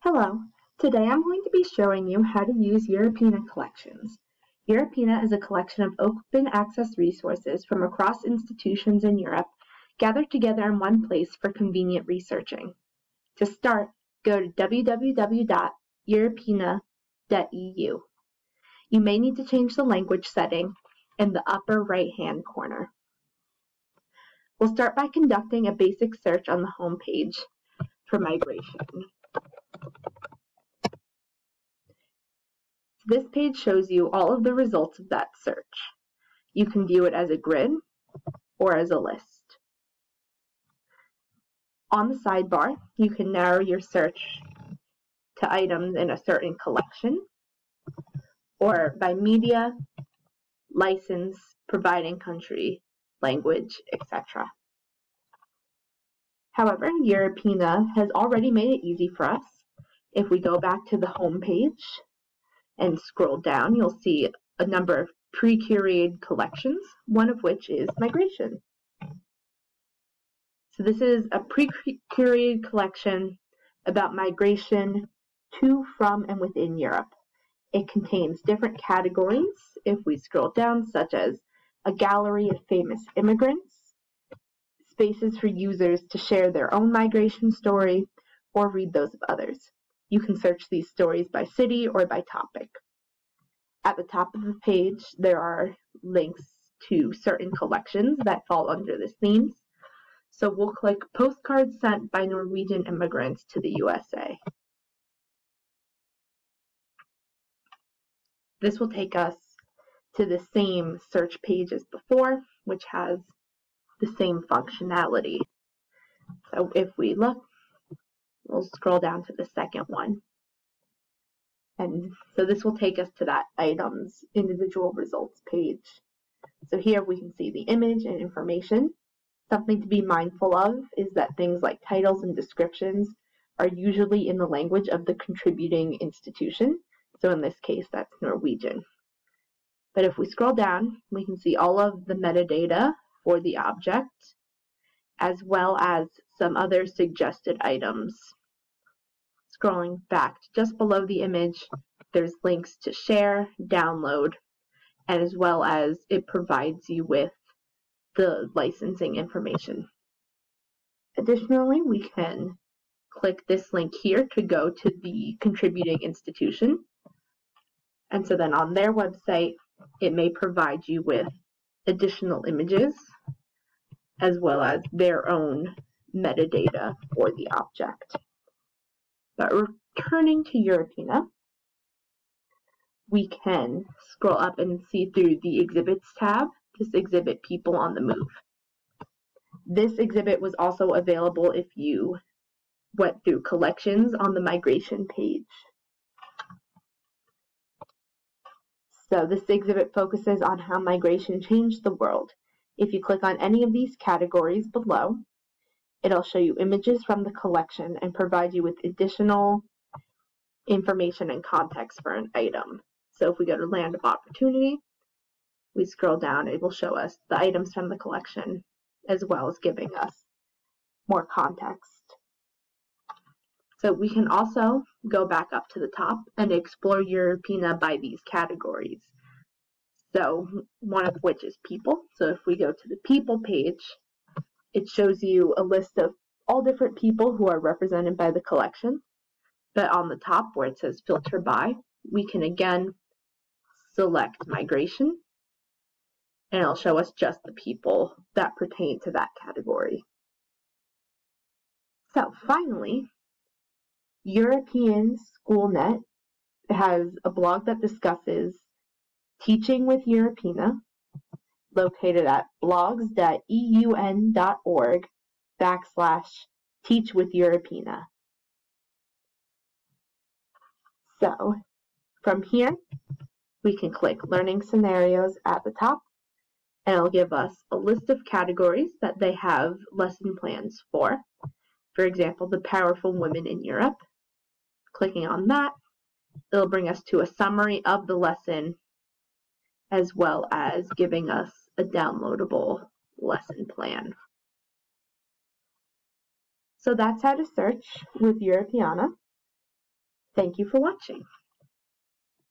Hello, today I'm going to be showing you how to use Europeana collections. Europeana is a collection of open access resources from across institutions in Europe gathered together in one place for convenient researching. To start, go to www.europeana.eu. You may need to change the language setting in the upper right-hand corner. We'll start by conducting a basic search on the home page for migration. This page shows you all of the results of that search. You can view it as a grid or as a list. On the sidebar, you can narrow your search to items in a certain collection or by media, license, providing country, language, etc. However, Europeana has already made it easy for us. If we go back to the home page and scroll down, you'll see a number of pre-curated collections, one of which is migration. So this is a pre-curated collection about migration to, from, and within Europe. It contains different categories, if we scroll down, such as a gallery of famous immigrants, spaces for users to share their own migration story, or read those of others. You can search these stories by city or by topic. At the top of the page, there are links to certain collections that fall under this themes. So we'll click Postcards Sent by Norwegian Immigrants to the USA. This will take us to the same search page as before, which has the same functionality. So if we look, we'll scroll down to the second one. And so this will take us to that item's individual results page. So here we can see the image and information. Something to be mindful of is that things like titles and descriptions are usually in the language of the contributing institution. So in this case, that's Norwegian. But if we scroll down, we can see all of the metadata for the object, as well as some other suggested items. Scrolling back to just below the image, there's links to share, download, and as well as it provides you with the licensing information. Additionally, we can click this link here to go to the contributing institution. And so then on their website, it may provide you with additional images as well as their own metadata for the object. But returning to Europeana, we can scroll up and see through the Exhibits tab, this exhibit People on the Move. This exhibit was also available if you went through collections on the migration page. So this exhibit focuses on how migration changed the world. If you click on any of these categories below, it'll show you images from the collection and provide you with additional information and context for an item. So if we go to Land of Opportunity, we scroll down, it will show us the items from the collection as well as giving us more context. So we can also go back up to the top and explore Europeana by these categories. So one of which is people. So if we go to the people page, it shows you a list of all different people who are represented by the collection. But on the top where it says filter by, we can again select migration, and it'll show us just the people that pertain to that category. So finally, European SchoolNet has a blog that discusses teaching with Europeana, located at blogs.eun.org/teachwitheuropeana. So from here, we can click Learning Scenarios at the top, and it'll give us a list of categories that they have lesson plans for. For example, the powerful women in Europe. Clicking on that, it'll bring us to a summary of the lesson as well as giving us a downloadable lesson plan. So that's how to search with Europeana. Thank you for watching.